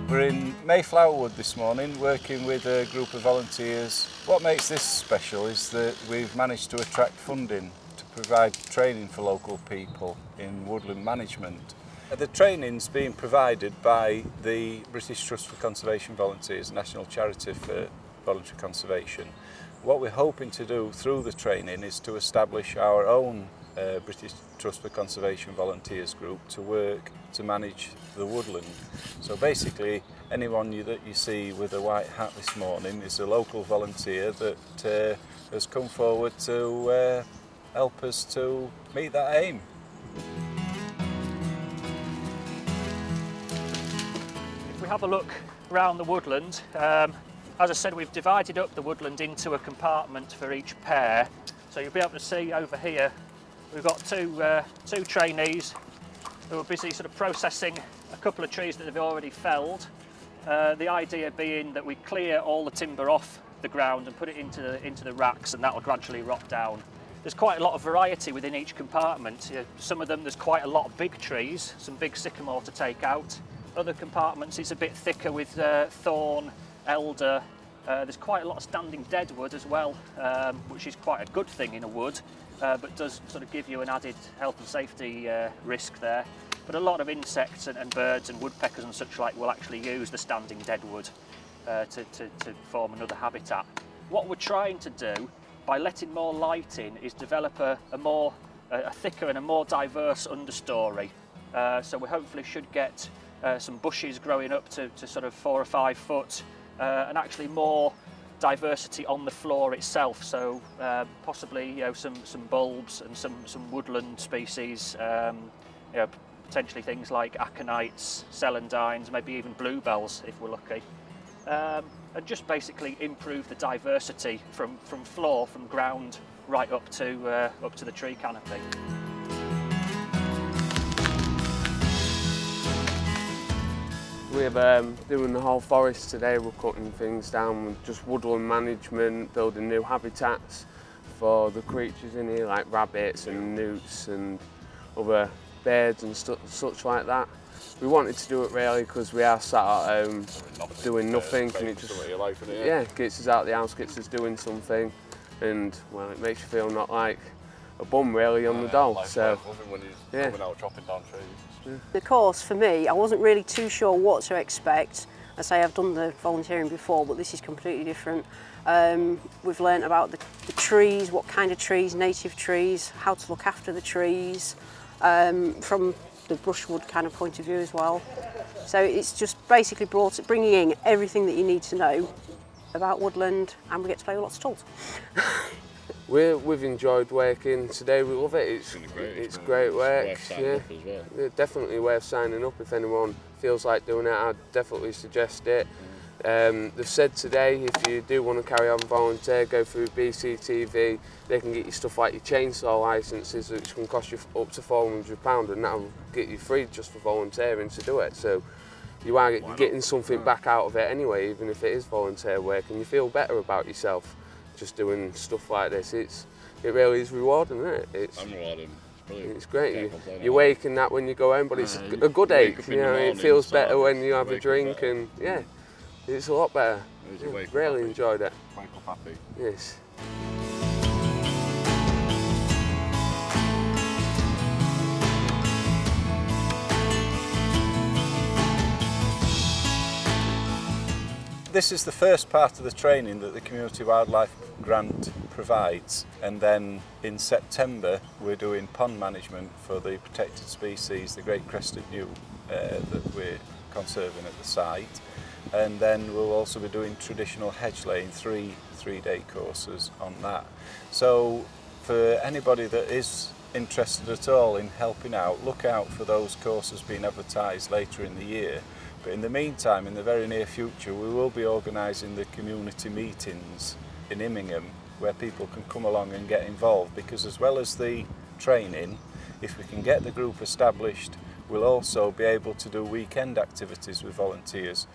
We're in Mayflower Wood this morning working with a group of volunteers. What makes this special is that we've managed to attract funding to provide training for local people in woodland management. The training's being provided by the British Trust for Conservation Volunteers, national charity for voluntary conservation. What we're hoping to do through the training is to establish our own British Trust for Conservation Volunteers group to work to manage the woodland. So basically anyone that you see with a white hat this morning is a local volunteer that has come forward to help us to meet that aim. If we have a look around the woodland, as I said, we've divided up the woodland into a compartment for each pair. So you'll be able to see over here we've got two trainees who are busy sort of processing a couple of trees that they've already felled. The idea being that we clear all the timber off the ground and put it into the racks, and that will gradually rot down. There's quite a lot of variety within each compartment. Some of them there's quite a lot of big trees, some big sycamore to take out. Other compartments it's a bit thicker with thorn, elder. There's quite a lot of standing deadwood as well, which is quite a good thing in a wood, but does sort of give you an added health and safety risk there. But a lot of insects and birds and woodpeckers and such like will actually use the standing deadwood to form another habitat. What we're trying to do by letting more light in is develop a thicker and a more diverse understory. So we hopefully should get some bushes growing up to sort of 4 or 5 foot, and actually more diversity on the floor itself. So possibly some bulbs and some woodland species, potentially things like aconites, celandines, maybe even bluebells if we're lucky. And just basically improve the diversity from floor, from ground right up to the tree canopy. We're doing the whole forest today. We're cutting things down with just woodland management, building new habitats for the creatures in here, like rabbits and newts and other birds and such like that. We wanted to do it really because we are sat at home doing nothing, and it just gets us out of the house, gets us doing something, and well, it makes you feel not like a bum really on the dole. So when he's coming out chopping down trees. The course for me, I wasn't really too sure what to expect. I say I've done the volunteering before, but this is completely different. We've learnt about the trees, what kind of trees, native trees, how to look after the trees, from the brushwood kind of point of view as well. So it's just basically bringing in everything that you need to know about woodland, and we get to play with lots of tools. We've enjoyed working today. We love it. It's great work. Yeah, definitely worth signing up if anyone feels like doing it. I'd definitely suggest it. They've said today if you do want to carry on volunteer, go through BTCV. They can get you stuff like your chainsaw licences, which can cost you up to £400, and that'll get you free just for volunteering to do it. So you are getting something back out of it anyway, even if it is volunteer work, and you feel better about yourself just doing stuff like this. It really is rewarding, isn't it? It's rewarding. It's great. You wake and that when you go home, but it's a good ache. You know, it feels better when you have a drink, and yeah, it's a lot better. Really enjoyed it. Wake up happy. Yes. This is the first part of the training that the Community Wildlife Grant provides, and then in September we're doing pond management for the protected species, the great crested newt that we're conserving at the site, and then we'll also be doing traditional hedge laying, three-day courses on that. So for anybody that is interested at all in helping out, look out for those courses being advertised later in the year. But in the meantime, in the very near future, we will be organising the community meetings in Immingham where people can come along and get involved, because as well as the training, if we can get the group established, we'll also be able to do weekend activities with volunteers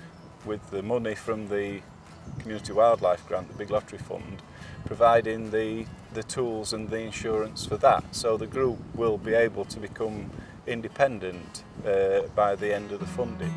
with the money from the Community Wildlife Grant, the Big Lottery Fund, providing the tools and the insurance for that. So the group will be able to become independent by the end of the funding.